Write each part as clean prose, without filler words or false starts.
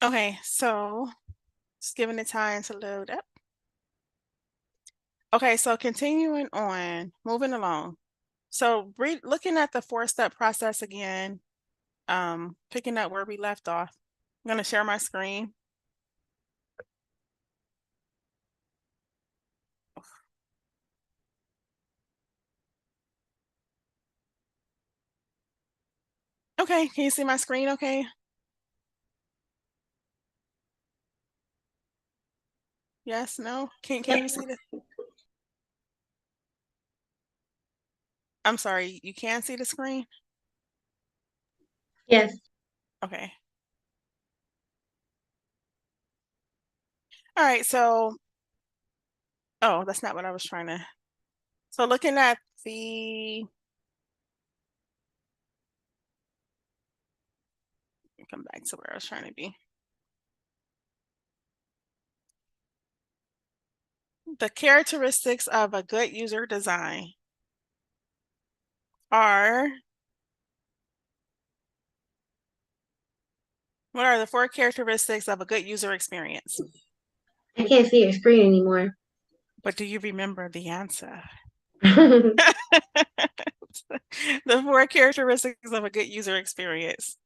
Okay, so just giving it time to load up. Okay, so continuing on, moving along. So looking at the four-step process again, picking up where we left off. I'm going to share my screen. Okay, can you see my screen okay? Yes, no? Can you see the I'm sorry, you can see the screen? Yes. Okay. All right, so oh, that's not what I was trying to. So looking at the come back to where I was trying to be. The characteristics of a good user design are what are the four characteristics of a good user experience? I can't see your screen anymore. But do you remember the answer? I The four characteristics of a good user experience.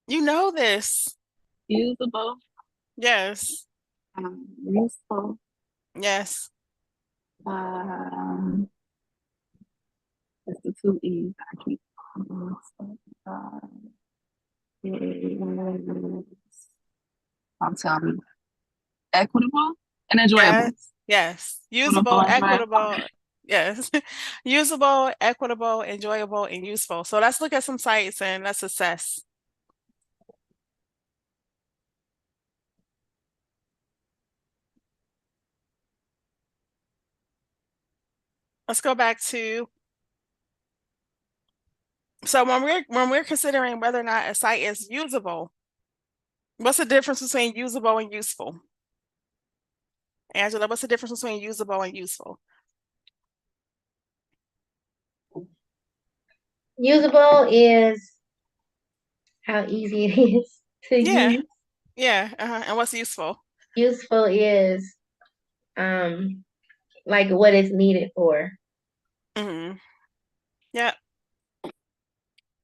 You know this. Usable, Yes. useful, Yes. um, it's the two E's I keep. Uh, I'm telling you, equitable and enjoyable. Yes. Yes. Equitable Usable, and enjoyable. equitable. Yes. Usable, equitable, enjoyable, and useful. So let's look at some sites and let's assess. Let's go back to so when we're considering whether or not a site is usable, what's the difference between usable and useful? Angela, what's the difference between usable and useful? Usable is how easy it is to Yeah, use. yeah. And what's useful? Useful is um like what it's needed for. Mm-hmm. Yeah.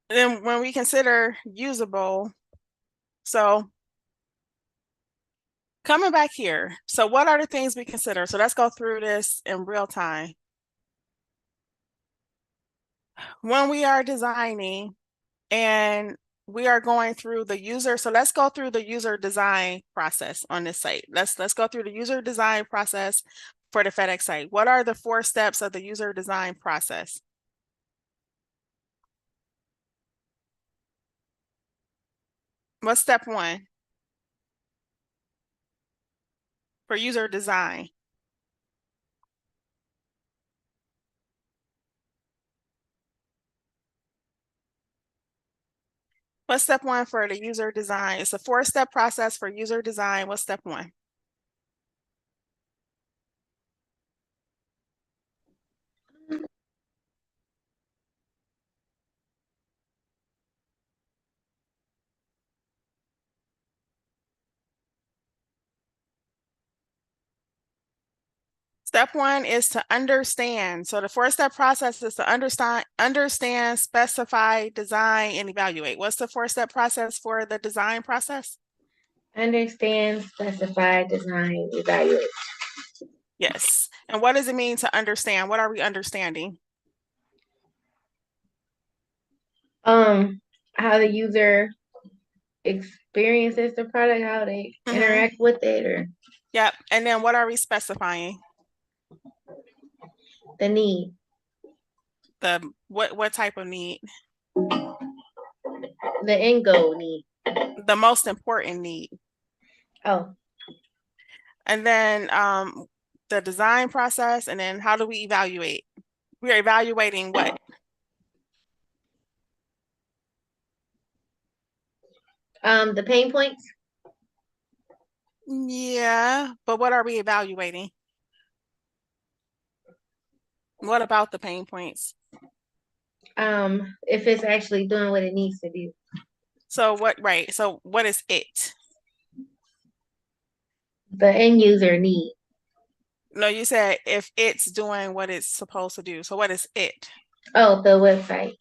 Then when we consider usable, so coming back here, so what are the things we consider? So let's go through this in real time. When we are designing and we are going through the user, so let's go through the user design process on this site. Let's go through the user design process for the FedEx site. What are the four steps of the user design process? What's step one for user design? What's step one for the user design? It's a four-step process for user design. What's step one? Step one is to understand. So the four-step process is to understand, specify, design, and evaluate. What's the four-step process for the design process? Understand, specify, design, evaluate. Yes. And what does it mean to understand? What are we understanding? How the user experiences the product, how they interact with it, or Yep. And then what are we specifying? the need. The what type of need? The end goal need. The most important need. Oh, And then the design process, and then how do we evaluate? We're evaluating what? the pain points. Yeah, but what are we evaluating? What about the pain points? If it's actually doing what it needs to do. So right. So what is it? The end user need. No, you said if it's doing what it's supposed to do. So what is it? Oh, the website.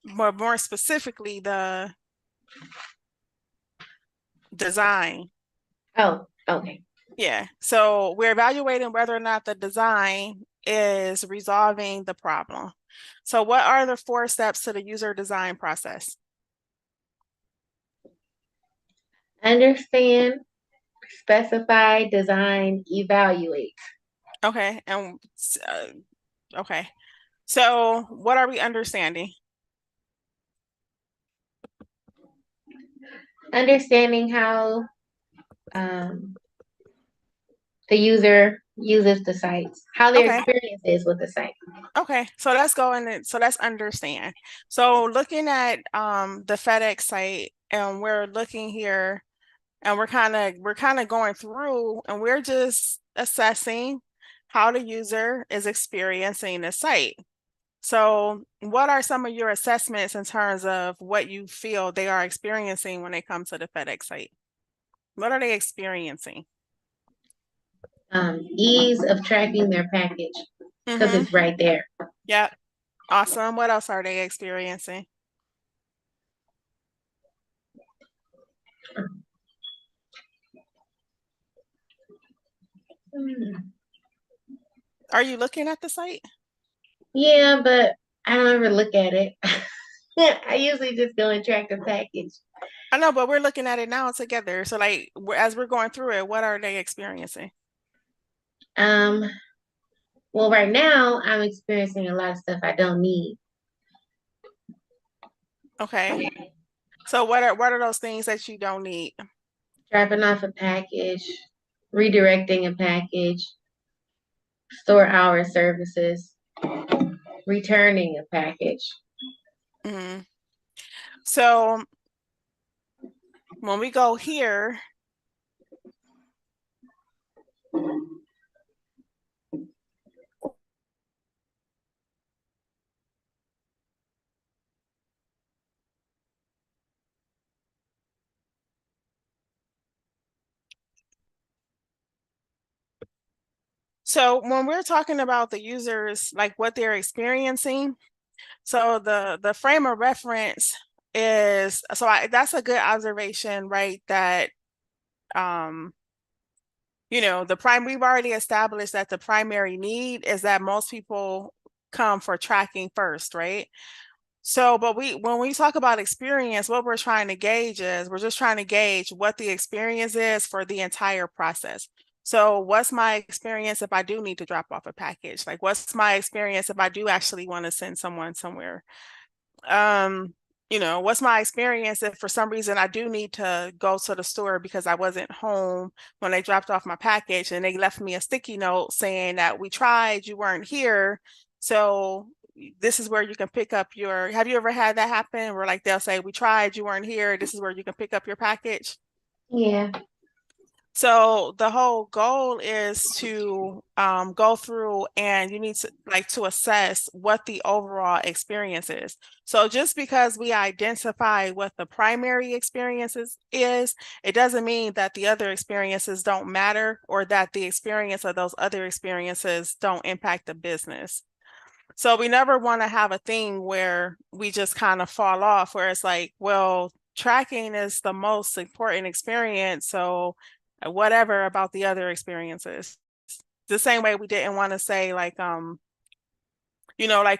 More specifically, the design. Oh, okay. Yeah. So we're evaluating whether or not the design is resolving the problem. So what are the 4 steps to the user design process? Understand, specify, design, evaluate. Okay. And okay. So what are we understanding? Understanding how the user uses the sites, how their Okay. experience is with the site. Okay, so let's go in and so let's understand. So looking at the FedEx site, and we're looking here and we're kind of going through and we're just assessing how the user is experiencing the site. So what are some of your assessments in terms of what you feel they are experiencing when they come to the FedEx site? What are they experiencing? Ease of tracking their package because Mm-hmm. it's right there. Yep. Awesome. What else are they experiencing? Are you looking at the site? Yeah, but I don't ever look at it. I usually just go and track the package. I know, but we're looking at it now together. So like as we're going through it, what are they experiencing? Um, well, right now I'm experiencing a lot of stuff I don't need. Okay. So what are those things that you don't need? Dropping off a package, redirecting a package, store hour services, returning a package. Mhm. So when we go here, so when we're talking about the users, like what they're experiencing, so the frame of reference is that's a good observation, right? That we've already established that the primary need is that most people come for tracking first, right? So, but when we talk about experience, what we're trying to gauge is we're just trying to gauge what the experience is for the entire process. So, what's my experience if I do need to drop off a package? Like, what's my experience if I do actually want to send someone somewhere? um what's my experience if for some reason I do need to go to the store because I wasn't home when they dropped off my package and they left me a sticky note saying that we tried, you weren't here, so this is where you can pick up your, have you ever had that happen where like they'll say we tried, you weren't here, this is where you can pick up your package? Yeah. So the whole goal is to go through and you need to assess what the overall experience is. So just because we identify what the primary experiences is, it doesn't mean that the other experiences don't matter or that the experience of those other experiences don't impact the business. So we never want to have a thing where we just kind of fall off, where it's like, well, tracking is the most important experience. So whatever about the other experiences. The same way we didn't want to say like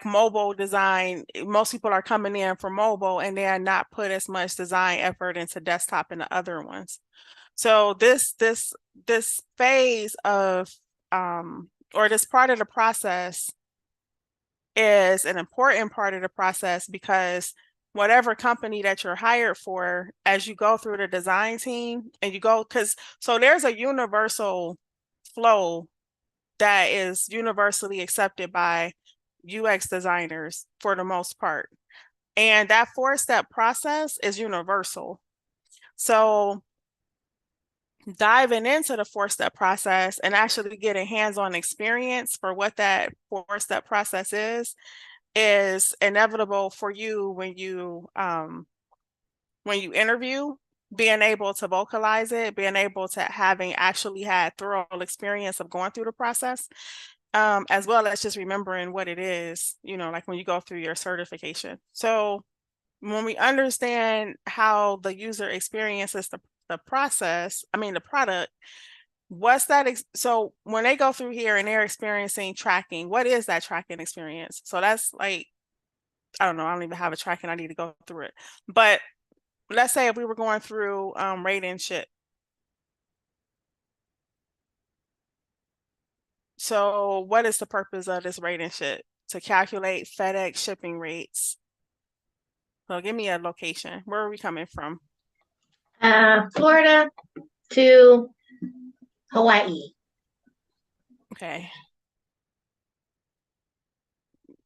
mobile design, most people are coming in for mobile and they're not put as much design effort into desktop and the other ones. So this phase of or this part of the process is an important part of the process because whatever company that you're hired for, as you go through the design team and you go, so there's a universal flow that is universally accepted by UX designers for the most part. And that 4-step process is universal. So diving into the 4-step process and actually getting hands-on experience for what that 4-step process is inevitable for you when you when you interview, being able to vocalize it, being able to having actually had thorough experience of going through the process, as well as just remembering what it is, like when you go through your certification. So when we understand how the user experiences the process, the product, what's that? So when they go through here and they're experiencing tracking, what is that tracking experience? So that's like, I don't know, I don't even have a tracking, I need to go through it. But let's say if we were going through rate and ship. So what is the purpose of this rate and ship? To calculate FedEx shipping rates. So give me a location. Where are we coming from? Florida to Hawaii. Okay.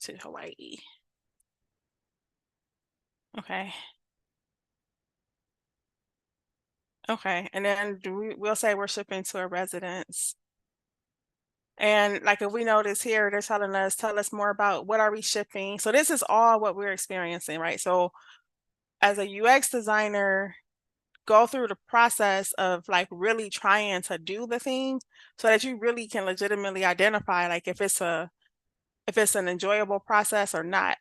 To Hawaii. Okay. Okay. And then we'll say we're shipping to a residence. And like if we notice here, they're telling us, tell us more about what are we shipping. So this is all what we're experiencing, right? So as a UX designer, go through the process of like really trying to do the thing so that you really can legitimately identify like if it's an enjoyable process or not.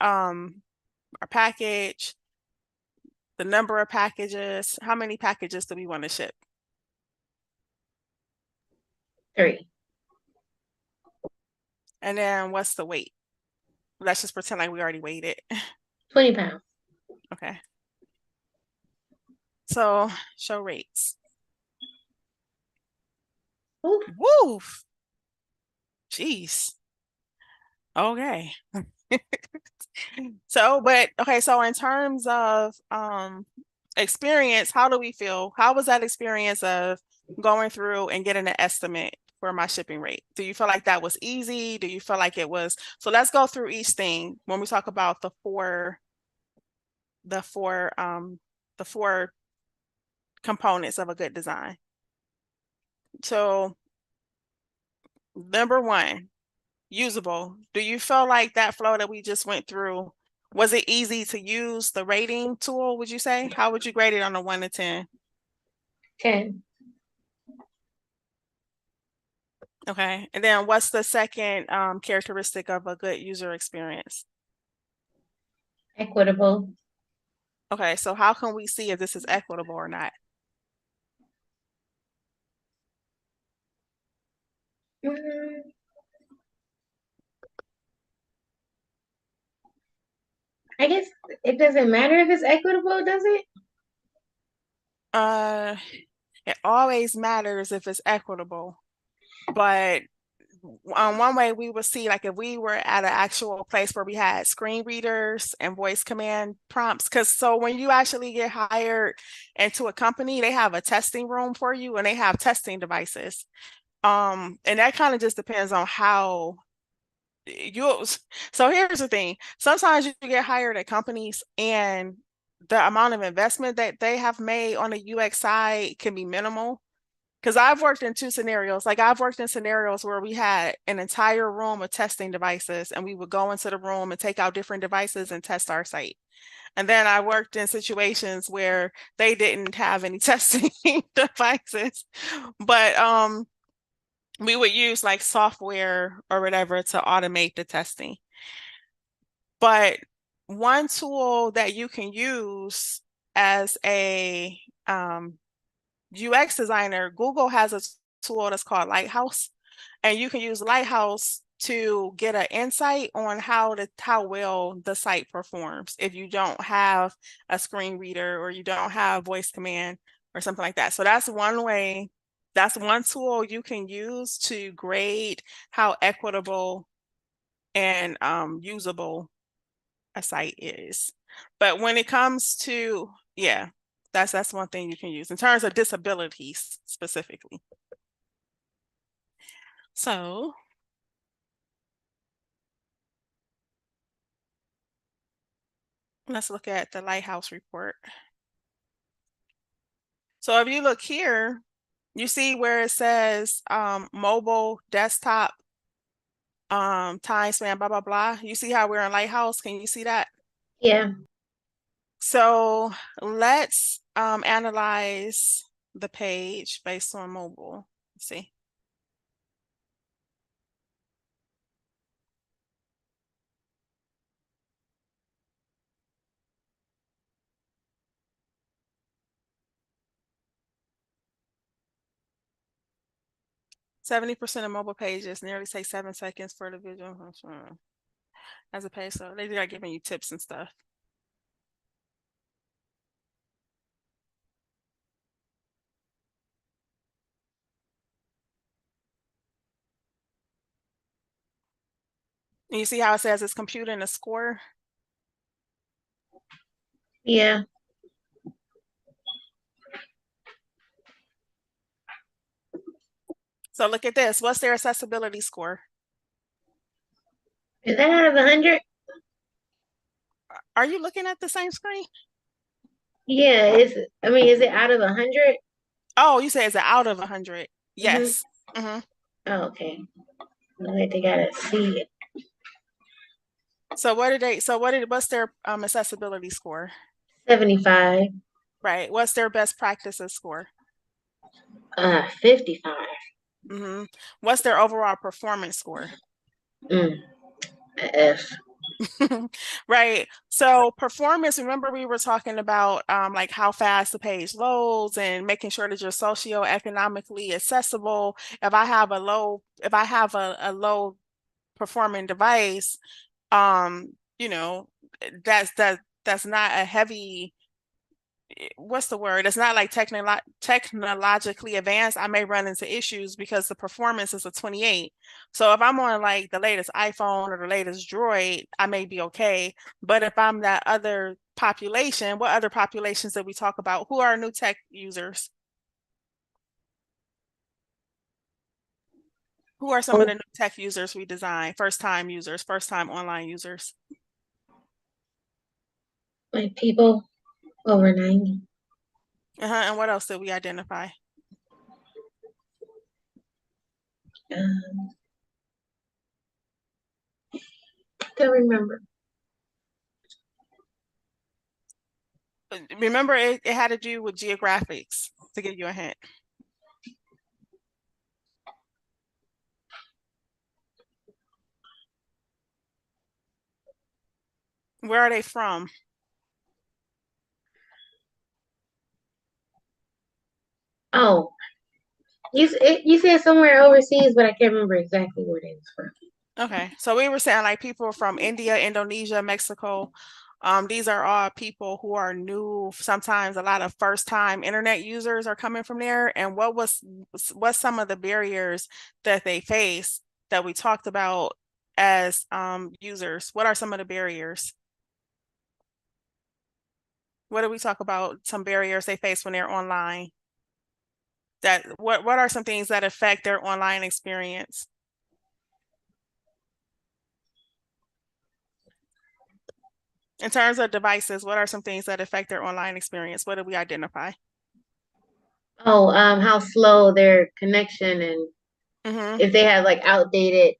Our package, the number of packages, how many packages do we want to ship? 3. And then what's the weight? Let's just pretend like we already weighed it. 20 pounds. Okay. So show rates. Oof. Woof. Jeez. Okay. So in terms of experience, how do we feel? How was that experience of going through and getting an estimate for my shipping rate? Do you feel like that was easy? Do you feel like it was? So let's go through each thing when we talk about the four components of a good design. So number 1, usable. Do you feel like that flow that we just went through, was it easy to use the rating tool, would you say? How would you grade it on a 1 to 10? 10. Okay. And then what's the second characteristic of a good user experience? Equitable. Okay. So how can we see if this is equitable or not? I guess it doesn't matter if it's equitable, does it? It always matters if it's equitable, but one way we would see, like if we were at an actual place where we had screen readers and voice command prompts, because so when you actually get hired into a company, they have a testing room for you and they have testing devices. And that kind of just depends on how you, so here's the thing. Sometimes you get hired at companies and the amount of investment that they have made on the UX side can be minimal. Because I've worked in 2 scenarios. Like I've worked in scenarios where we had an entire room of testing devices and we would go into the room and take out different devices and test our site. And then I worked in situations where they didn't have any testing devices, but we would use like software or whatever to automate the testing. But one tool that you can use as a UX designer, Google has a tool that's called Lighthouse, and you can use Lighthouse to get an insight on how well the site performs if you don't have a screen reader or you don't have voice command or something like that. So that's one way, that's one tool you can use to grade how equitable and usable a site is. But when it comes to, yeah, that's one thing you can use in terms of disabilities specifically. So let's look at the Lighthouse report. So if you look here, you see where it says mobile, desktop, time span, blah, blah, blah. You see how we're in Lighthouse? Can you see that? Yeah. So let's analyze the page based on mobile. Let's see. Seventy percent of mobile pages nearly take 7 seconds for the visual as a page. So they are giving you tips and stuff. And you see how it says it's computing a score? Yeah. So look at this. What's their accessibility score? Is that out of 100? Are you looking at the same screen? Yeah. Is it out of 100? Oh, you say it's out of 100. Mm-hmm. Yes. Mm-hmm. Oh, okay. They gotta see it. So what's their accessibility score? 75. Right. What's their best practices score? 55. Mm-hmm. What's their overall performance score? F. Right. So performance, remember we were talking about like how fast the page loads and making sure that you're socioeconomically accessible. If I have a low performing device, you know, that's not a heavy, what's the word? It's not like technologically advanced. I may run into issues because the performance is a 28. So if I'm on like the latest iPhone or the latest Droid, I may be okay. But if I'm that other population, what other populations did we talk about? Who are new tech users? Who are some of the new tech users we design? First time users, first time online users. Like people over 90. And what else did we identify? Um, don't remember. Remember, it had to do with geographics, to give you a hint. Where are they from? Oh, you said somewhere overseas, but I can't remember exactly where they was from. Okay, so we were saying like people from India, Indonesia, Mexico. These are all people who are new. Sometimes a lot of first-time internet users are coming from there. And what's some of the barriers that they face that we talked about as users? What are some of the barriers? What did we talk about? Some barriers they face when they're online. What are some things that affect their online experience? In terms of devices, what are some things that affect their online experience? What did we identify? Oh, how slow their connection and Mm-hmm. if they have like outdated,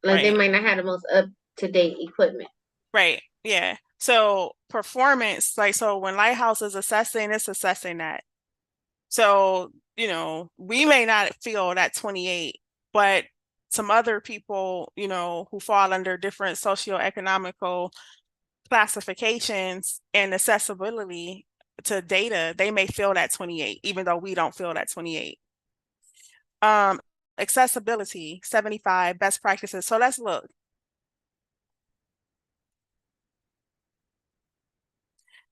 like they Right. might not have the most up to date equipment. Right. Yeah. So performance, like so when Lighthouse is assessing, it's assessing that. So, we may not feel that 28, but some other people, who fall under different socioeconomical classifications and accessibility to data, they may feel that 28, even though we don't feel that 28. Um, accessibility, 75, best practices. So let's look.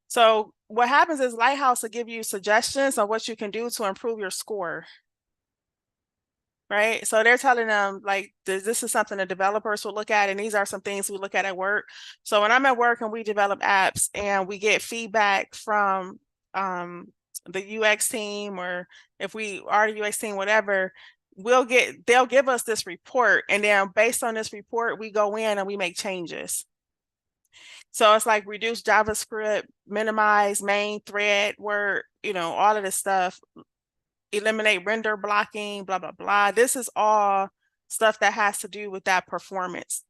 So what happens is Lighthouse will give you suggestions on what you can do to improve your score. Right. So they're telling them like this is something the developers will look at, and these are some things we look at work. So when I'm at work and we develop apps and we get feedback from the UX team, or if we are the UX team, whatever, they'll give us this report, and then based on this report, we go in and we make changes. So it's like reduce JavaScript, minimize main thread word, all of this stuff, eliminate render blocking, blah, blah, blah. This is all stuff that has to do with that performance.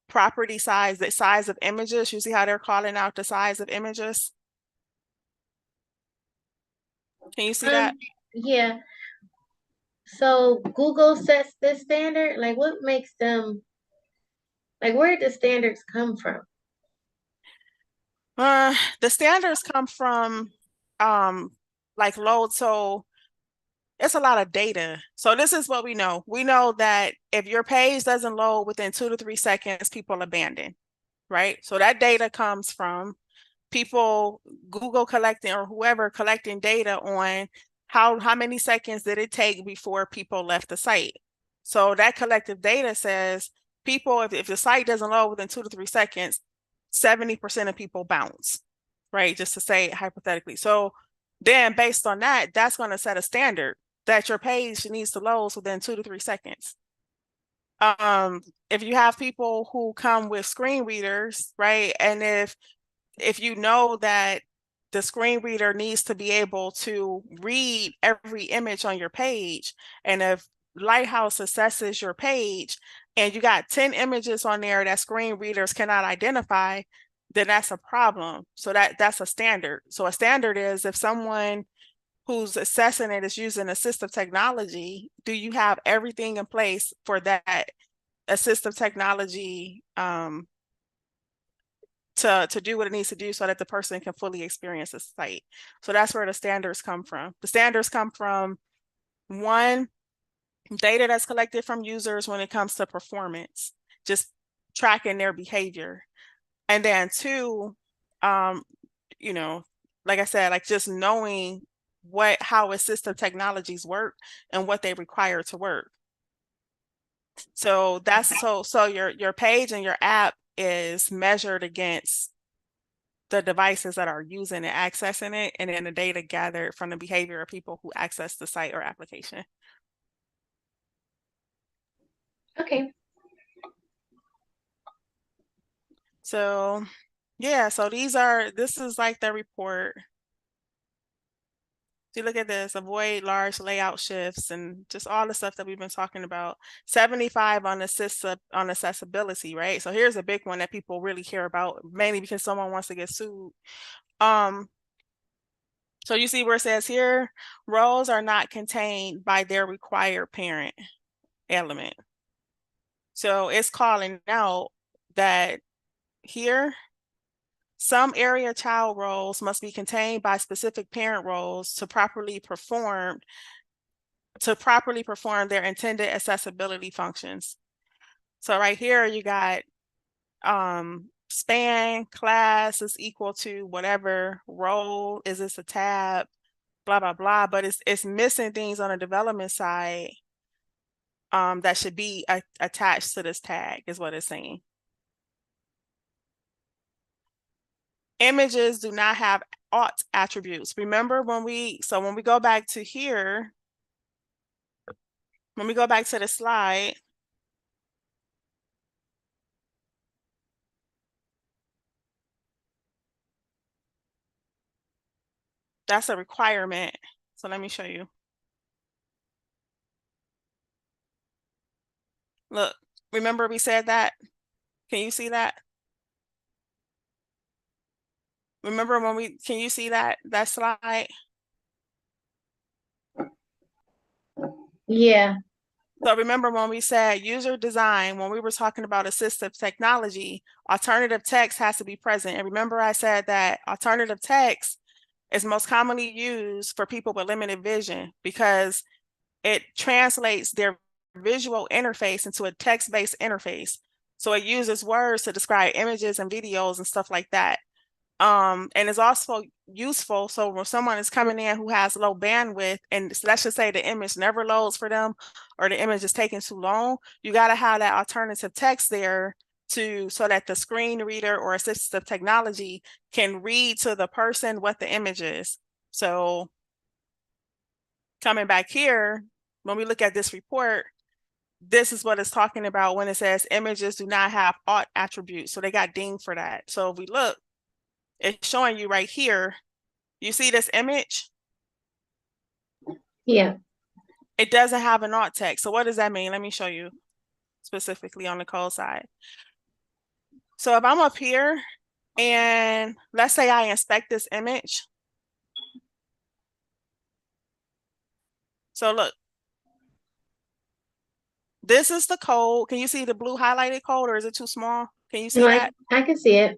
Property size, the size of images, you see how they're calling out the size of images? Can you see that? Yeah. So Google sets this standard. Like, what makes them, like, where did the standards come from? The standards come from um like load. So it's a lot of data. So this is what we know. We know that if your page doesn't load within 2 to 3 seconds, people abandon, right? So that data comes from people, Google collecting or whoever collecting data on how many seconds did it take before people left the site. So that collective data says people, if the site doesn't load within 2 to 3 seconds, 70% of people bounce, right? Just to say it hypothetically. So then based on that, that's going to set a standard that your page needs to load within 2 to 3 seconds. If you have people who come with screen readers, right? And if you know that the screen reader needs to be able to read every image on your page, and if Lighthouse assesses your page and you got 10 images on there that screen readers cannot identify, then that's a problem. So that's a standard. So a standard is if someone who's assessing it is using assistive technology, do you have everything in place for that assistive technology to do what it needs to do so that the person can fully experience the site. So that's where the standards come from. The standards come from, one, data that's collected from users when it comes to performance, just tracking their behavior. And then two, you know, like I said, like just knowing how assistive technologies work and what they require to work. So that's so your page and your app is measured against the devices that are using and accessing it, and then the data gathered from the behavior of people who access the site or application. Okay. So yeah, so this is like the report. So you look at this, avoid large layout shifts and just all the stuff that we've been talking about. 75 on accessibility, right? So here's a big one that people really care about, mainly because someone wants to get sued. So you see where it says here, roles are not contained by their required parent element. So it's calling out that here, some area child roles must be contained by specific parent roles to properly perform their intended accessibility functions. So right here you got span class is equal to whatever role, is this a tab, blah blah blah, but it's missing things on the development side that should be attached to this tag is what it's saying. Images do not have aught attributes. Remember when we go back to here, when we go back to the slide, that's a requirement. So let me show you. Look, remember we said that? Can you see that? Remember can you see that slide? Yeah. So remember when we said user design, when we were talking about assistive technology, alternative text has to be present. And remember I said that alternative text is most commonly used for people with limited vision because it translates their visual interface into a text-based interface. So it uses words to describe images and videos and stuff like that. And it's also useful. So when someone is coming in who has low bandwidth, and let's just say the image never loads for them or the image is taking too long, you got to have that alternative text there so that the screen reader or assistive technology can read to the person what the image is. So coming back here, when we look at this report, this is what it's talking about when it says images do not have aught attributes. So they got dinged for that. So if we look, it's showing you right here. You see this image? Yeah. It doesn't have an alt text. So what does that mean? Let me show you specifically on the code side. So if I'm up here and let's say I inspect this image, So look, this is the code. Can you see the blue highlighted code, or is it too small? Can you see No, that? I can see it.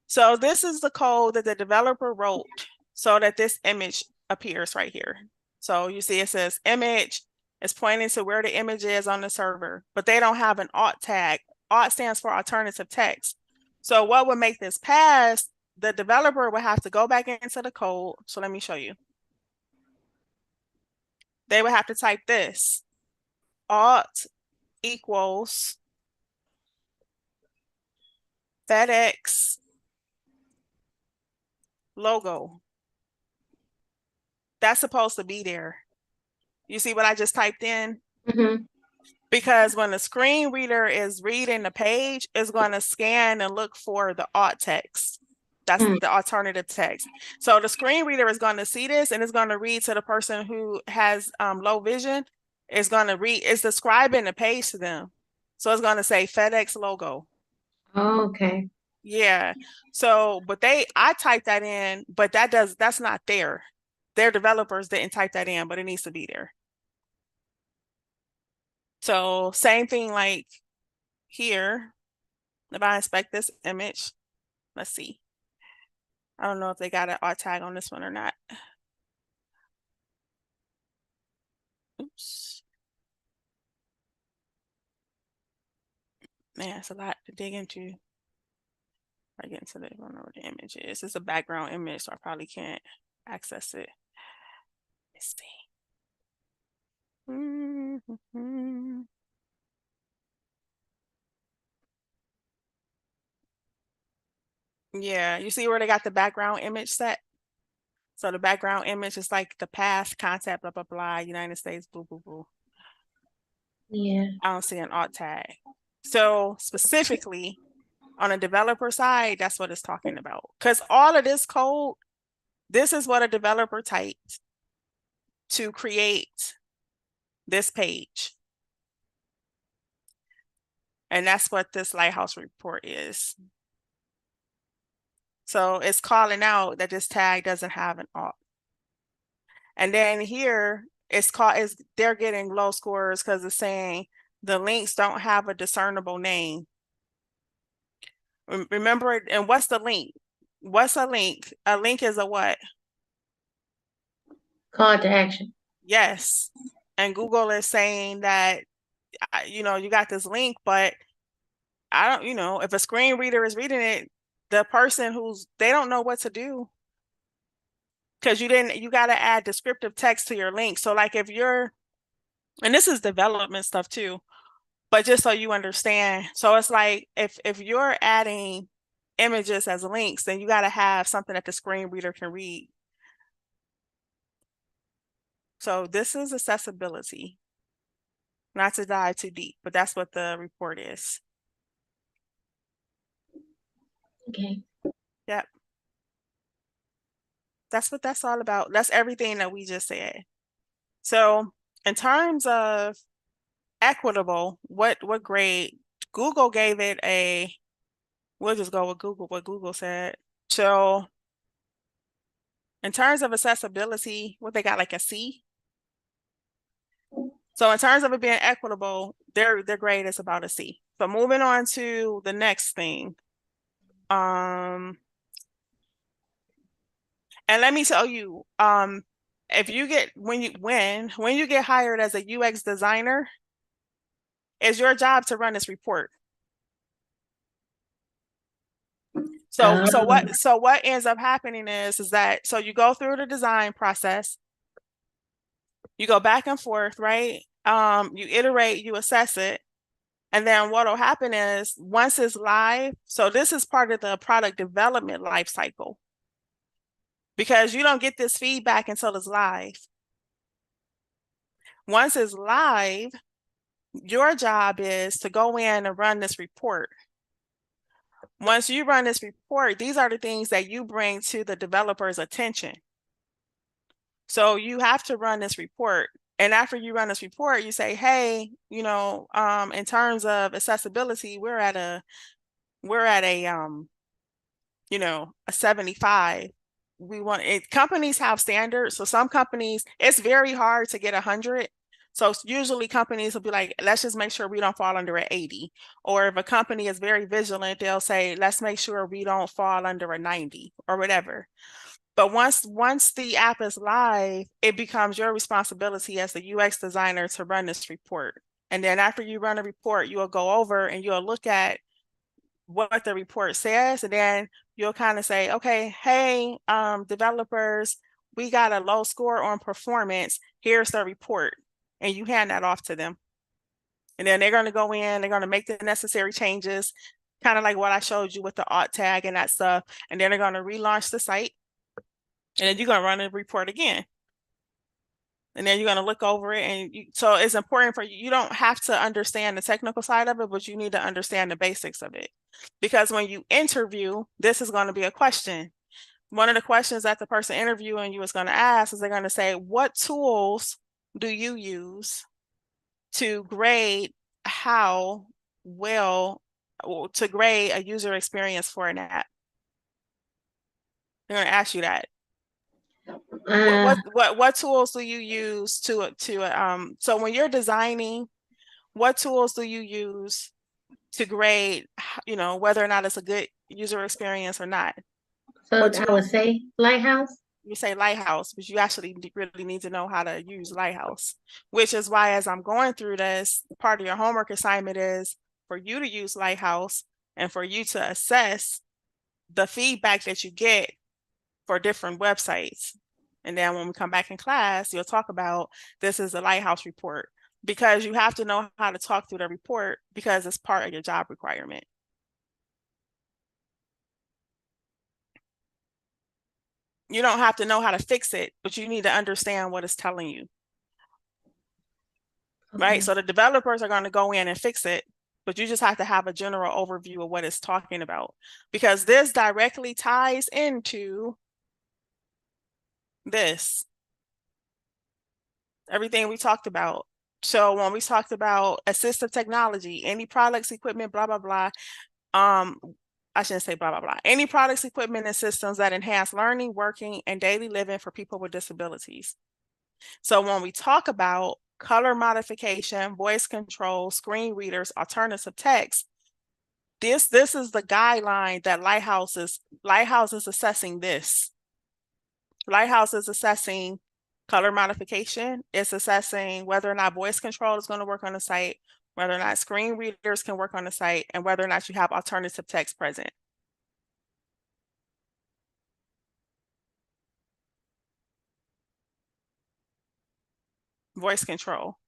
So this is the code that the developer wrote so that this image appears right here. So you see it says image. It's pointing to where the image is on the server, but they don't have an alt tag. Alt stands for alternative text. So what would make this pass, the developer would have to go back into the code. So let me show you. They would have to type this. Alt equals FedEx logo. That's supposed to be there. You see what I just typed in? Mm-hmm. Because when the screen reader is reading the page, it's going to scan and look for the alt text. That's the alternative text. So the screen reader is going to see this and it's going to read to the person who has low vision. It's going to read, it's describing the page to them. So it's going to say FedEx logo. Oh, okay. Yeah. So, but I typed that in, but that's not there. Their developers didn't type that in, but it needs to be there. So same thing like here. If I inspect this image, let's see. I don't know if they got an alt tag on this one or not. Oops. Man, it's a lot to dig into. I get into the, I don't know what the image is. It's a background image, so I probably can't access it. Let's see. Yeah, you see where they got the background image set? So the background image is like the past contact, blah, blah, blah, United States, boo, boo, boo. Yeah. I don't see an alt tag. So specifically on a developer side, that's what it's talking about. Because all of this code, this is what a developer typed to create this page. And that's what this Lighthouse report is. So it's calling out that this tag doesn't have an alt. And then here they're getting low scores because it's saying the links don't have a discernible name. Remember, and what's the link? What's a link? A link is a what? Call to action. Yes. And Google is saying that, you got this link, but I don't, if a screen reader is reading it, the person they don't know what to do. Because you got to add descriptive text to your link. So like and this is development stuff too, but just so you understand. So it's like, if you're adding images as links, then you got to have something that the screen reader can read. So this is accessibility. Not to dive too deep, but that's what the report is. Okay. Yep. That's what that's all about. That's everything that we just said. So in terms of equitable, what grade? Google gave it we'll just go with Google, what Google said. So in terms of accessibility, what they got, like a C? So in terms of it being equitable, their grade is about a C. So moving on to the next thing. And let me tell you, if you get when you get hired as a UX designer, it's your job to run this report. So what ends up happening is that so you go through the design process, you go back and forth, right? You iterate, you assess it, and then what will happen is once it's live, so this is part of the product development life cycle. Because you don't get this feedback until it's live. Once it's live, your job is to go in and run this report. Once you run this report, these are the things that you bring to the developer's attention. So you have to run this report. And after you run this report, you say, hey, in terms of accessibility, we're at a 75. we want it. Companies have standards. So some companies, it's very hard to get 100. So usually companies will be like, let's just make sure we don't fall under an 80. Or if a company is very vigilant, they'll say, let's make sure we don't fall under a 90 or whatever. But once the app is live, it becomes your responsibility as the UX designer to run this report. And then after you run a report, you'll go over and you'll look at what the report says, and then you'll kind of say, okay, hey, developers, we got a low score on performance. Here's the report. And you hand that off to them. And then they're going to go in, they're going to make the necessary changes, kind of like what I showed you with the alt tag and that stuff. And then they're going to relaunch the site. And then you're going to run a report again. And then you're going to look over it. And so it's important for you. You don't have to understand the technical side of it, but you need to understand the basics of it. Because when you interview, this is going to be a question. One of the questions that the person interviewing you is going to ask is they're going to say, what tools do you use to grade how well, to grade a user experience for an app? They're going to ask you that. What tools do you use to so when you're designing, what tools do you use to grade, whether or not it's a good user experience or not? So I would say Lighthouse. You say Lighthouse, but you actually really need to know how to use Lighthouse, which is why as I'm going through this, part of your homework assignment is for you to use Lighthouse and for you to assess the feedback that you get for different websites. And then when we come back in class, you'll talk about this is a Lighthouse report, because you have to know how to talk through the report because it's part of your job requirement. You don't have to know how to fix it, but you need to understand what it's telling you. Okay. Right? So the developers are going to go in and fix it, but you just have to have a general overview of what it's talking about, because this directly ties into this. Everything we talked about. So when we talked about assistive technology, any products, equipment, blah, blah, blah. I shouldn't say blah, blah, blah. Any products, equipment, and systems that enhance learning, working, and daily living for people with disabilities. So when we talk about color modification, voice control, screen readers, alternative text, this is the guideline that Lighthouse is assessing this. Lighthouse is assessing color modification. It's assessing whether or not voice control is going to work on the site, whether or not screen readers can work on the site, and whether or not you have alternative text present. Voice control.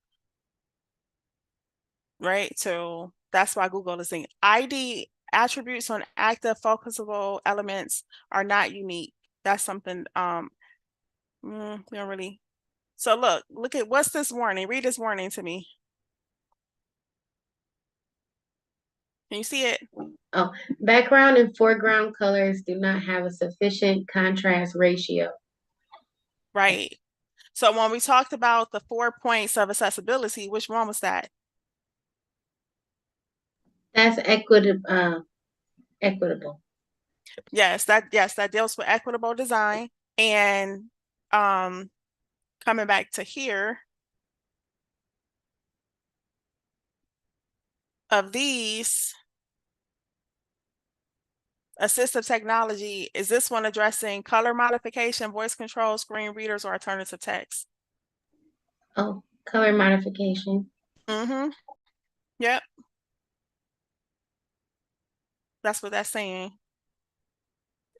Right? So that's why Google is saying ID attributes on active focusable elements are not unique. That's something we don't really. So look at what's this warning. Read this warning to me. Can you see it? Oh, background and foreground colors do not have a sufficient contrast ratio. Right. So when we talked about the 4 points of accessibility, which one was that? That's equitable. Equitable. Yes, that deals with equitable design. And coming back to here, of these, assistive technology, is this one addressing color modification, voice control, screen readers, or alternative text? Oh, color modification. Mm-hmm. Yep. That's what that's saying.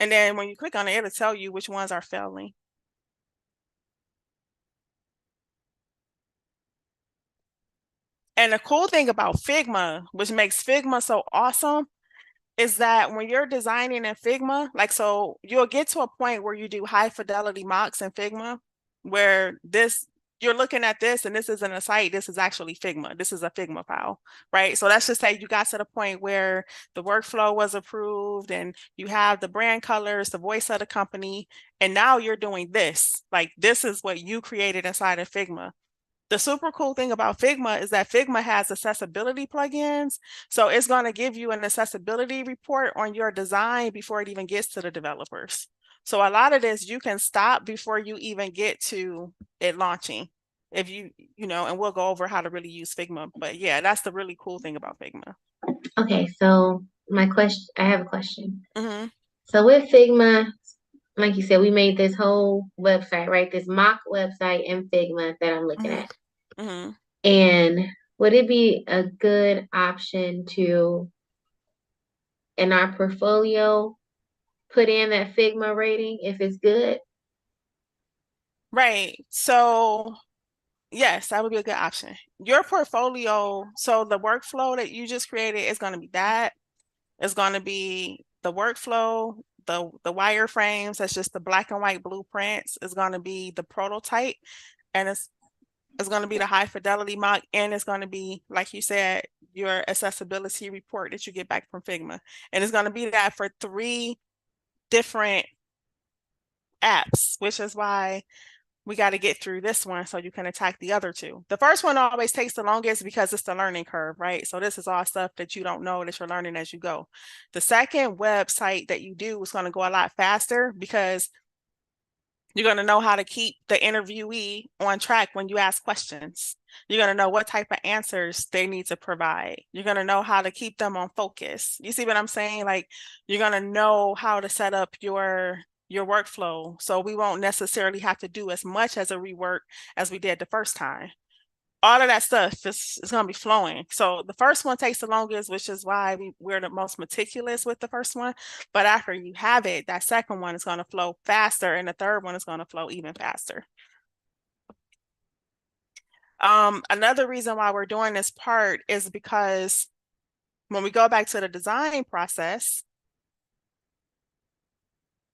And then when you click on it, it'll tell you which ones are failing. And the cool thing about Figma, which makes Figma so awesome, is that when you're designing in Figma, like, so you'll get to a point where you do high fidelity mocks in Figma, where you're looking at this and this isn't a site, this is actually Figma. This is a Figma file, right? So let's just say you got to the point where the workflow was approved and you have the brand colors, the voice of the company, and now you're doing this. Like, this is what you created inside of Figma. The super cool thing about Figma is that Figma has accessibility plugins. So it's going to give you an accessibility report on your design before it even gets to the developers. So a lot of this you can stop before you even get to it launching. If you know, and we'll go over how to really use Figma. But yeah, that's the really cool thing about Figma. Okay, so I have a question. Mm-hmm. So with Figma, like you said, we made this whole website, right? This mock website in Figma that I'm looking Mm-hmm. at. Mm-hmm. And would it be a good option to, in our portfolio, put in that Figma rating if it's good? Right. So yes, that would be a good option. Your portfolio, so the workflow that you just created is going to be that. It's going to be the workflow, the wireframes, that's just the black and white blueprints. It's going to be the prototype, and it's going to be the high fidelity mock, and it's going to be, like you said, your accessibility report that you get back from Figma. And it's going to be that for 3 different apps, which is why we got to get through this one so you can attack the other 2. The first one always takes the longest because it's the learning curve, right? So this is all stuff that you don't know that you're learning as you go. The second website that you do is going to go a lot faster because you're going to know how to keep the interviewee on track when you ask questions. You're going to know what type of answers they need to provide. You're going to know how to keep them on focus. You see what I'm saying? Like, you're going to know how to set up your workflow. So we won't necessarily have to do as much as a rework as we did the first time. All of that stuff is going to be flowing. So the first one takes the longest, which is why we're the most meticulous with the first one. But after you have it, that second one is going to flow faster, and the third one is going to flow even faster. Another reason why we're doing this part is because when we go back to the design process,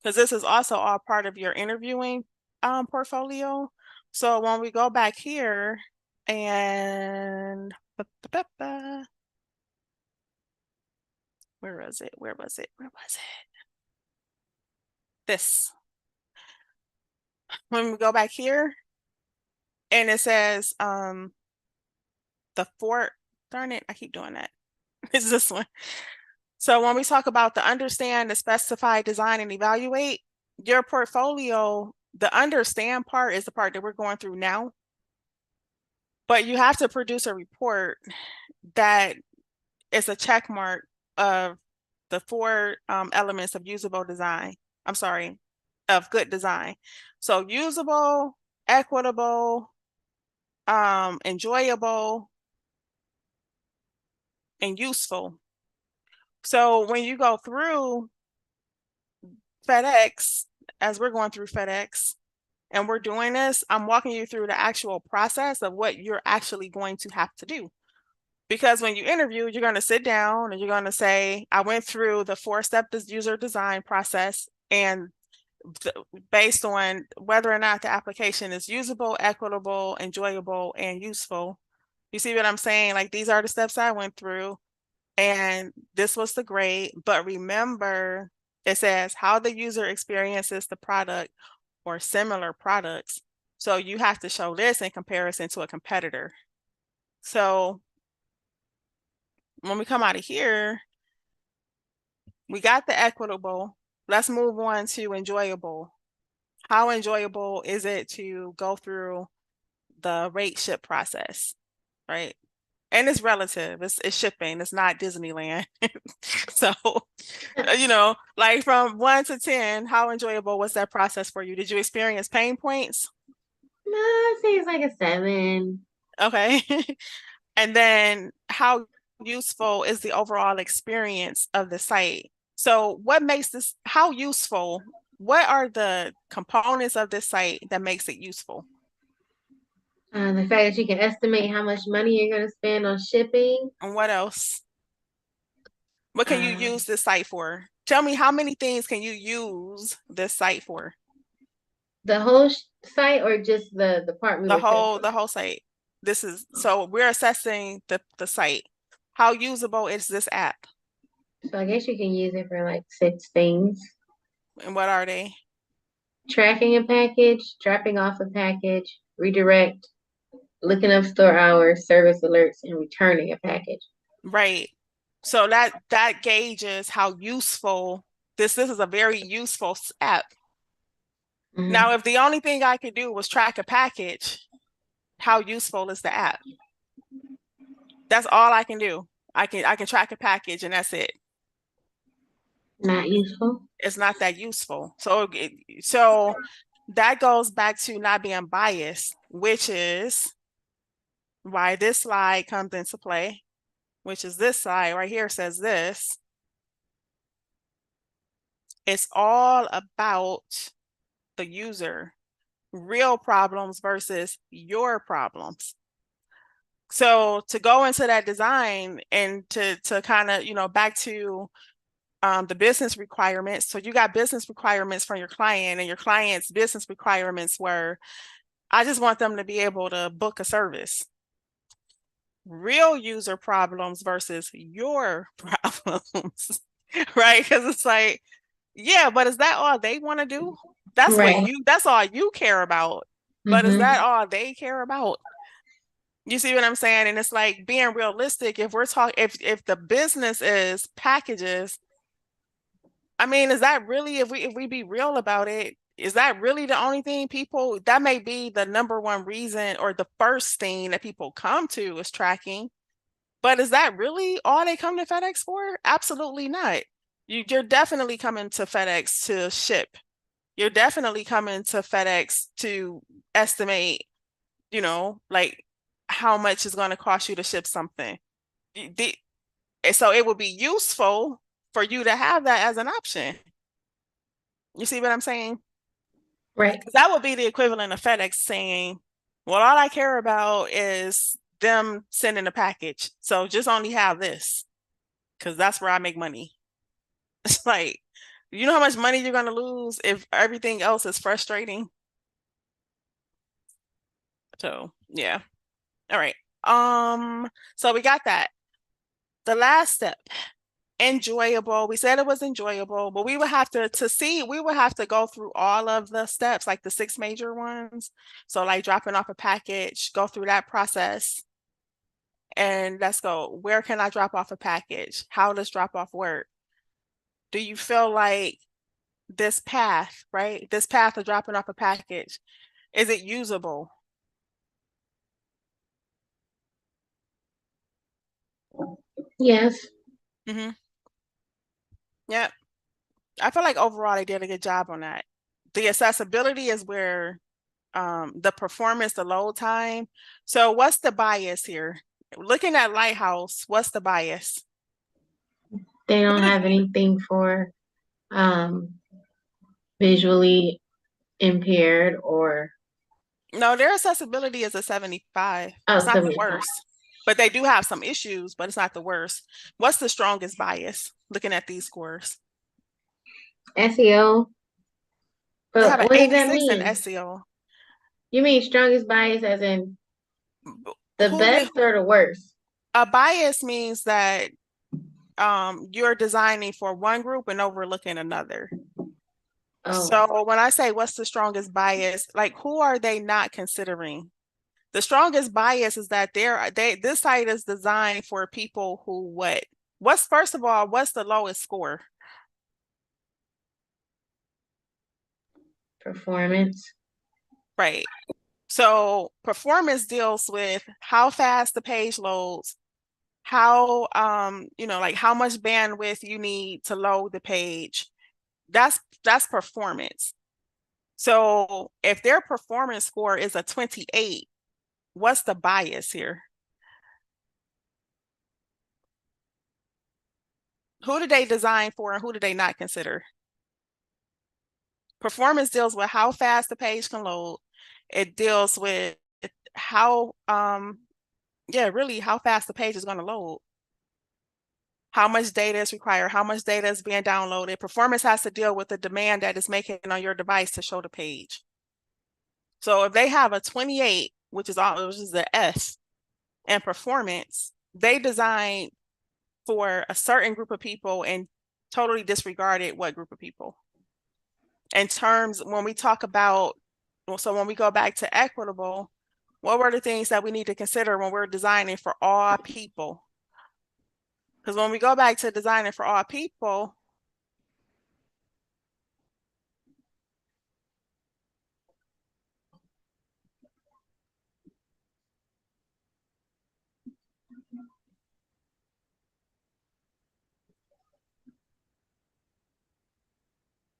because this is also all part of your interviewing portfolio. So when we go back here and where was it? Where was it? Where was it? This. When we go back here and it says the fourth, darn it, I keep doing that. It's this one. So when we talk about the understand, the specify, design, and evaluate, your portfolio, the understand part is the part that we're going through now. But you have to produce a report that is a check mark of the 4 elements of usable design. I'm sorry, of good design. So usable, equitable, enjoyable, and useful. So when you go through FedEx, as we're going through FedEx, and we're doing this, I'm walking you through the actual process of what you're actually going to have to do. Because when you interview, you're going to sit down and you're going to say, I went through the 4-step user design process, and based on whether or not the application is usable, equitable, enjoyable, and useful. You see what I'm saying? Like, these are the steps I went through, and this was the grade. But remember, it says how the user experiences the product or similar products. So you have to show this in comparison to a competitor. So when we come out of here, we got the equitable. Let's move on to enjoyable. How enjoyable is it to go through the rate ship process, right? And it's relative. It's shipping. It's not Disneyland. So, like from 1 to 10, how enjoyable was that process for you? Did you experience pain points? No, I'd say it's like a 7. Okay. And then how useful is the overall experience of the site? So what makes this, how useful, what are the components of this site that makes it useful? The fact that you can estimate how much money you're going to spend on shipping. And what else? What can you Uh, use this site for? Tell me, how many things can you use this site for? the whole site or just the part we The were whole testing? the whole site. This is, so we're assessing the site. How usable is this app? So I guess you can use it for like 6 things. And what are they? Tracking a package, dropping off a package, redirect, looking up store hours, service alerts, and returning a package. Right. So that gauges how useful this is a very useful app. Now, if the only thing I could do was track a package, how useful is the app? That's all I can do. I can track a package and that's it. Not useful. It's not that useful. So that goes back to not being biased, which is why this slide comes into play, which is this slide right here says this. It's all about the user, real problems versus your problems. So to go into that design and to kind of, back to the business requirements. So you got business requirements from your client, and your client's business requirements were, I just want them to be able to book a service. Real user problems versus your problems, right? Because it's like, yeah, but is that all they want to do? That's Right. that's all you care about. But is that all they care about? You see what I'm saying? And it's like being realistic. If we're talking, if the business is packages, I mean, is that really, if we be real about it, is that really the only thing people, that may be the number one reason or the first thing that people come to is tracking. But is that really all they come to FedEx for? Absolutely not. You're definitely coming to FedEx to ship. You're definitely coming to FedEx to estimate, like how much is going to cost you to ship something. So it would be useful for you to have that as an option. You see what I'm saying? Right. That would be the equivalent of FedEx saying, well, all I care about is them sending a package. So just only have this because that's where I make money. It's like, you know how much money you're going to lose if everything else is frustrating? So, yeah. All right. So we got that. The last step, enjoyable. We said it was enjoyable, but we would have we would have to go through all of the steps, like the 6 major ones. So like dropping off a package, go through that process. And let's go. Where can I drop off a package? How does drop off work? Do you feel like this path, right? This path of dropping off a package, is it usable? Yes. Mm-hmm. Yep. I feel like overall they did a good job on that. The accessibility is where the performance, the load time. So what's the bias here? Looking at Lighthouse, what's the bias? They don't have anything for um visually impaired or No, their accessibility is a 75. It's not the 75. worst, but they do have some issues, but it's not the worst. What's the strongest bias looking at these scores? SEO. They have But an what does that 86 in mean? SEO. You mean strongest bias as in the Who did best or the worst? a bias means that you're designing for one group and overlooking another. Oh, So when I say what's the strongest bias, like who are they not considering? The strongest bias is that this site is designed for people who what? What's first of all, what's the lowest score? performance. Right. So performance deals with how fast the page loads, how like how much bandwidth you need to load the page. That's performance. So if their performance score is a 28, what's the bias here? Who did they design for and who did they not consider? Performance deals with how fast the page can load. It deals with how really how fast the page is going to load. How much data is required, how much data is being downloaded. Performance has to deal with the demand that is making on your device to show the page. So if they have a 28, which is the S, and performance, they designed for a certain group of people and totally disregarded what group of people. In terms, when we talk about, so when we go back to equitable, what were the things that we need to consider when we're designing for all people? Because when we go back to designing for all people,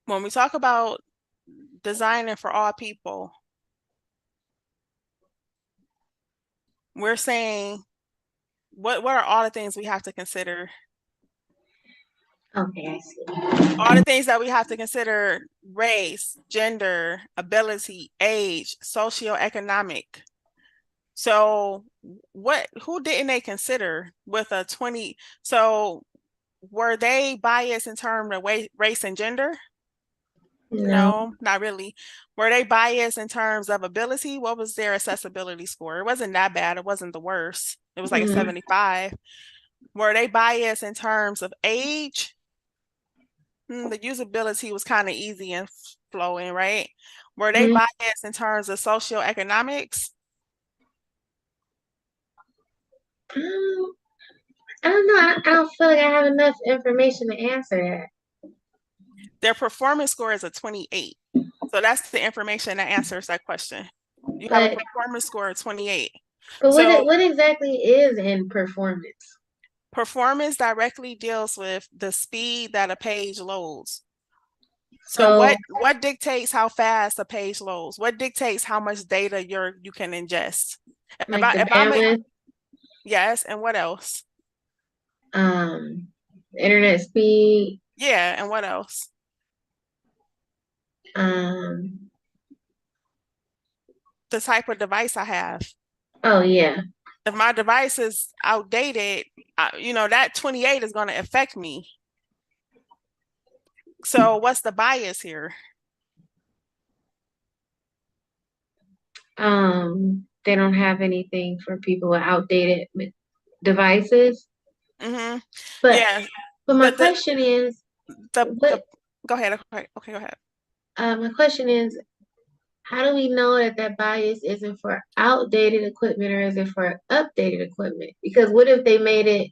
When we talk about designing for all people, we're saying what are all the things we have to consider? Okay, I see. All the things that we have to consider: race, gender, ability, age, socioeconomic. So who didn't they consider with a 20? So were they biased in terms of race and gender? No. No, not really. Were they biased in terms of ability? What was their accessibility score? It wasn't that bad. It wasn't the worst. It was like a Mhm. 75. Were they biased in terms of age? The usability was kind of easy and flowing, right? Were they Mhm. biased in terms of socioeconomics? I don't know. I don't feel like I have enough information to answer that. Their performance score is a 28. So that's the information that answers that question. You have a But performance score of 28. what So what exactly is in performance? performance directly deals with the speed that a page loads. So So what dictates how fast a page loads? What dictates how much data you can ingest? If like I the if I'm a, bandwidth, yes, and what else? um, internet speed, Yeah, and what else? um, The type of device I have. oh yeah. If my device is outdated, that 28 is going to affect me. So what's the bias here? They don't have anything for people with outdated devices. Mm-hmm. But Yeah, but my but question is, the what? go ahead. Okay, go ahead. My question is, how do we know that that bias isn't for outdated equipment or is it for updated equipment? Because what if they made it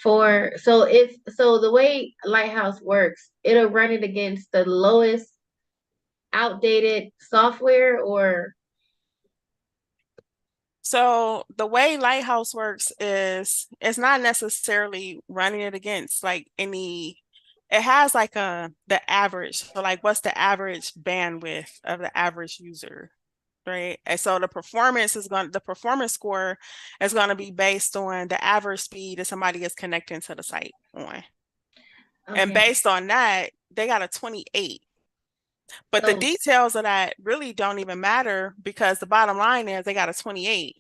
for so the way Lighthouse works, it'll run it against the lowest outdated software or So the way Lighthouse works is it's not necessarily running it against like any, it has like the average. So like what's the average bandwidth of the average user, right? And so the performance score is going to be based on the average speed that somebody is connecting to the site on. And okay. based on that, they got a 28. But the So details of that really don't even matter because the bottom line is they got a 28.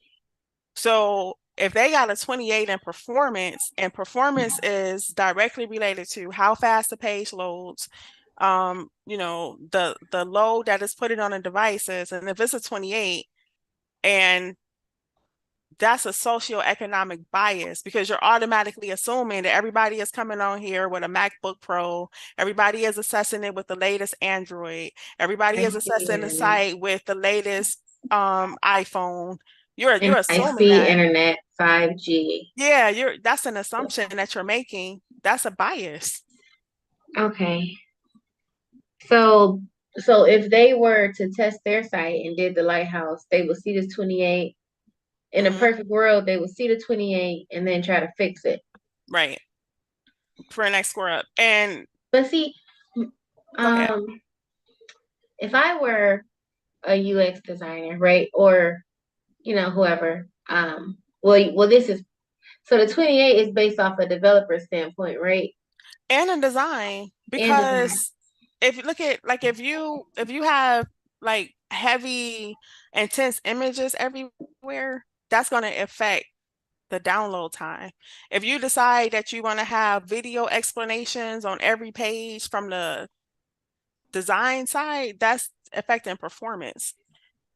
So if they got a 28 in performance, and performance is directly related to how fast the page loads, the load that is put it on the devices, and if it's a 28, and that's a socioeconomic bias because you're automatically assuming that everybody is coming on here with a MacBook Pro, everybody is assessing it with the latest Android, everybody I is see assessing the internet site with the latest iPhone. You're and I assuming see that. internet 5G. Yeah, that's an assumption that you're making. That's a bias. Okay. So so if they were to test their site and did the Lighthouse, they would see this 28. In a Hmm. perfect world, they would see the 28 and then try to fix it. Right. For an next score up. And But see, go ahead. um, if I were a UX designer, right, or whoever, well, this is so the 28 is based off a developer standpoint, right, And in design, and design. because if you look at like if you have like heavy intense images everywhere, that's going to affect the download time. If you decide that you want to have video explanations on every page from the design side, that's affecting performance.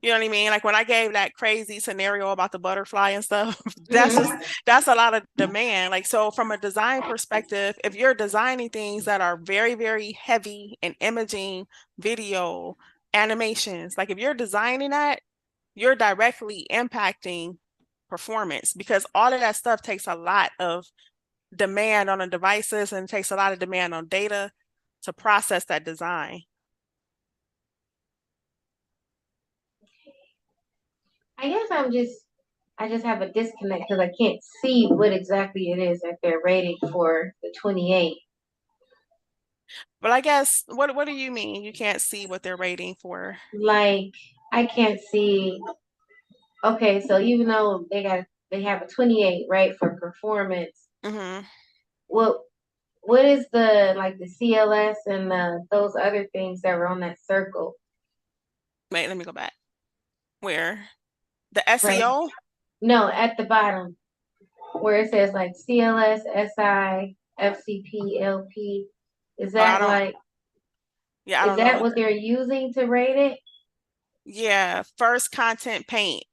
You know what I mean? Like when I gave that crazy scenario about the butterfly and stuff, Mhm. that's a lot of demand. Like so from a design perspective, if you're designing things that are very, very heavy in imaging, video, animations, like if you're designing that, you're directly impacting performance because all of that stuff takes a lot of demand on the devices and takes a lot of demand on data to process that design. I guess I just have a disconnect because I can't see what exactly it is that they're rating for the 28. But I guess what do you mean? You can't see what they're rating for? Like I can't see. Okay, so even though they have a 28, right, for performance, Mm-hmm. what what is the like the CLS and those other things that were on that circle, Wait, let me go back. Where? The right? SEO? No, at the bottom where it says like CLS, SI, FCP, LP. Is Oh, I that don't, like yeah, I is don't know that what what the, they're using to rate it? yeah, first content paint,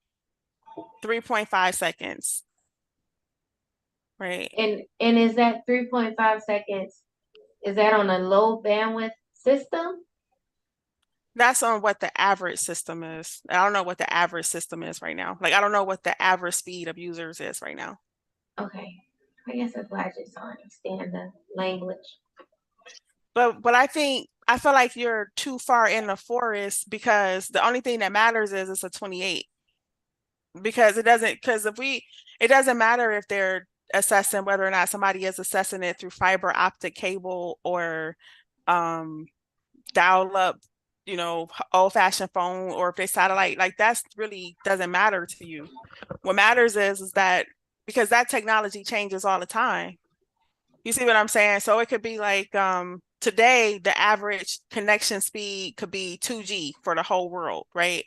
3.5 seconds, right? And is that 3.5 seconds? Is that on a low bandwidth system? That's on what the average system is. I don't know what the average system is right now. Like, I don't know what the average speed of users is right now. Okay. I guess that's why I just don't understand the language. But I feel like you're too far in the forest because the only thing that matters is it's a 28. Because it doesn't matter if they're assessing whether or not somebody is assessing it through fiber optic cable or um dial up, old fashioned phone, or if they satellite, like that's really doesn't matter to you. What matters is that because that technology changes all the time. You see what I'm saying? So it could be like today the average connection speed could be 2G for the whole world, right?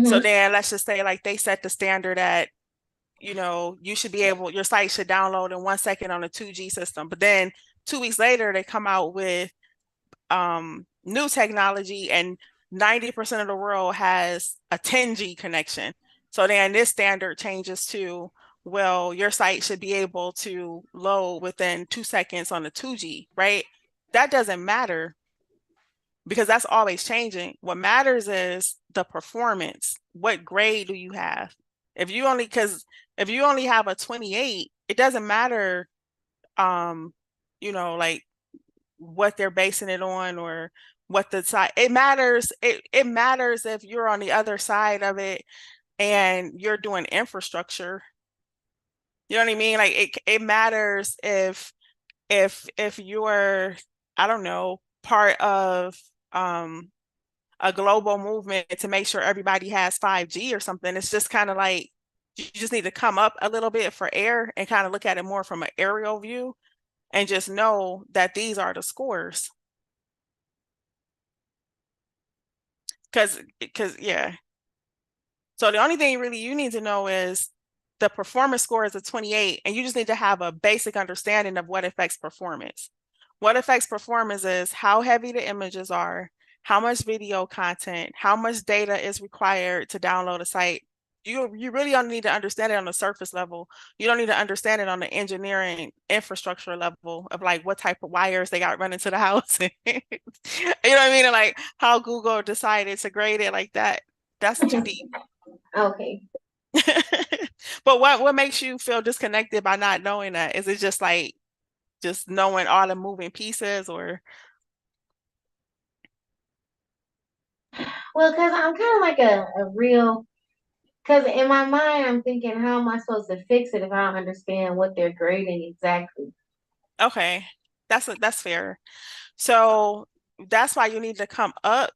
So Mm-hmm. then let's just say like they set the standard at, you should be able, your site should download in 1 second on a 2G system. But then 2 weeks later they come out with new technology and 90% of the world has a 10G connection. So then this standard changes to, well, your site should be able to load within 2 seconds on the 2G, right? That doesn't matter because that's always changing. What matters is the performance. What grade do you have? Because if you only have a 28, it doesn't matter, um, like what they're basing it on or what the side it matters if you're on the other side of it and you're doing infrastructure. You know what I mean? Like it matters if you're, I don't know, part of a global movement to make sure everybody has 5G or something. It's just kind of like you just need to come up a little bit for air and kind of look at it more from an aerial view and just know that these are the scores. Because yeah. So the only thing really you need to know is the performance score is a 28, and you just need to have a basic understanding of what affects performance. What affects performance is how heavy the images are, how much video content, how much data is required to download a site. You really don't need to understand it on the surface level. You don't need to understand it on the engineering infrastructure level of like what type of wires they got running to the house. You know what I mean? And like how Google decided to grade it like that. That's too deep. Okay. But what makes you feel disconnected by not knowing that? Is it just like just knowing all the moving pieces or Well, because I'm kind of like a real, because in my mind, I'm thinking, how am I supposed to fix it if I don't understand what they're grading exactly? okay, that's fair. So that's why you need to come up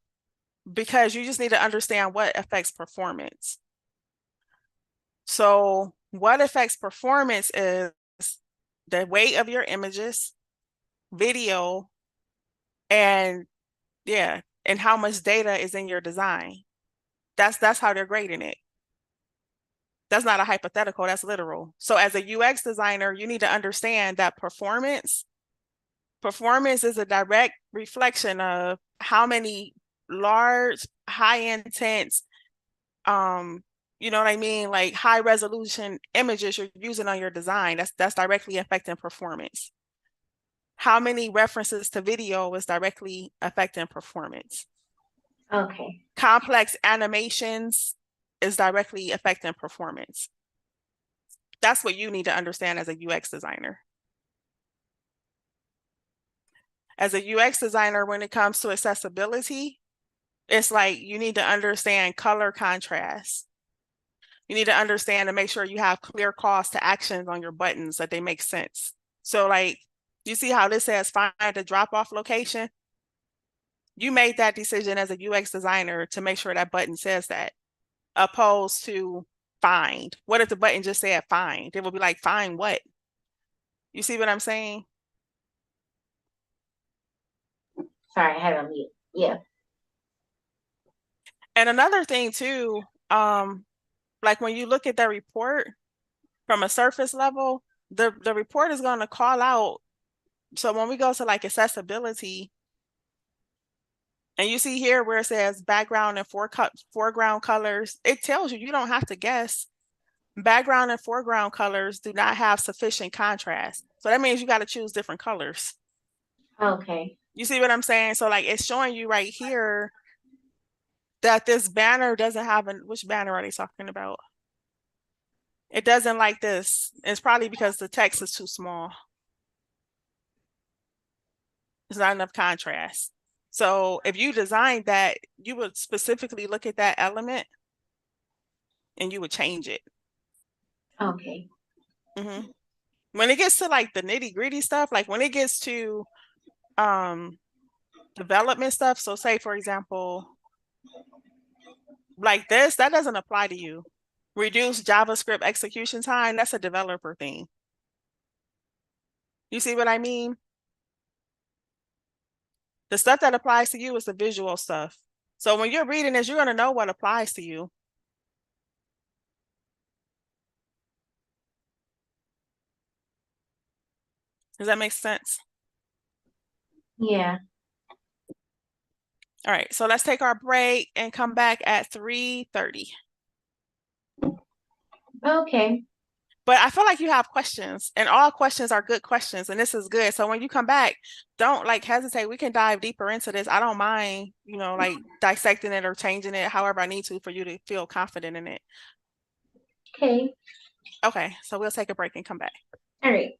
because you just need to understand what affects performance. So what affects performance is the weight of your images, video, and yeah, and how much data is in your design. That's how they're grading it. That's not a hypothetical, that's literal. So as a UX designer, you need to understand that performance is a direct reflection of how many large, high intense, um, you know what I mean? Like high resolution images you're using on your design. That's directly affecting performance. How many references to video is directly affecting performance. Okay. Complex animations is directly affecting performance. That's what you need to understand as a UX designer. As a UX designer, when it comes to accessibility, it's like you need to understand color contrast. You need to understand and make sure you have clear calls to actions on your buttons that they make sense. So like You see how this says find a drop-off location? You made that decision as a UX designer to make sure that button says that, opposed to find. What if the button just said find? It would be like, find what? You see what I'm saying? Sorry, I had it on mute. Yeah. And another thing too, like when you look at that report from a surface level, the report is going to call out. So when we go to like accessibility, and you see here where it says background and foreground colors, it tells you don't have to guess. Background and foreground colors do not have sufficient contrast. So that means you got to choose different colors. Okay. You see what I'm saying? So like it's showing you right here that this banner doesn't have which banner are they talking about? It doesn't like this. It's probably because the text is too small. There's not enough contrast. So if you designed that, you would specifically look at that element and you would change it. Okay. Mm-hmm. When it gets to like the nitty-gritty stuff, like when it gets to development stuff, so say for example, like this, that doesn't apply to you. Reduce JavaScript execution time, that's a developer thing. You see what I mean? The stuff that applies to you is the visual stuff. So when you're reading this, you're going to know what applies to you. Does that make sense? Yeah. All right, so let's take our break and come back at 3:30. Okay. But I feel like you have questions, and all questions are good questions, and this is good. So when you come back, don't like hesitate. We can dive deeper into this. I don't mind, like dissecting it or changing it however I need to for you to feel confident in it. Okay. Okay, so we'll take a break and come back. All right.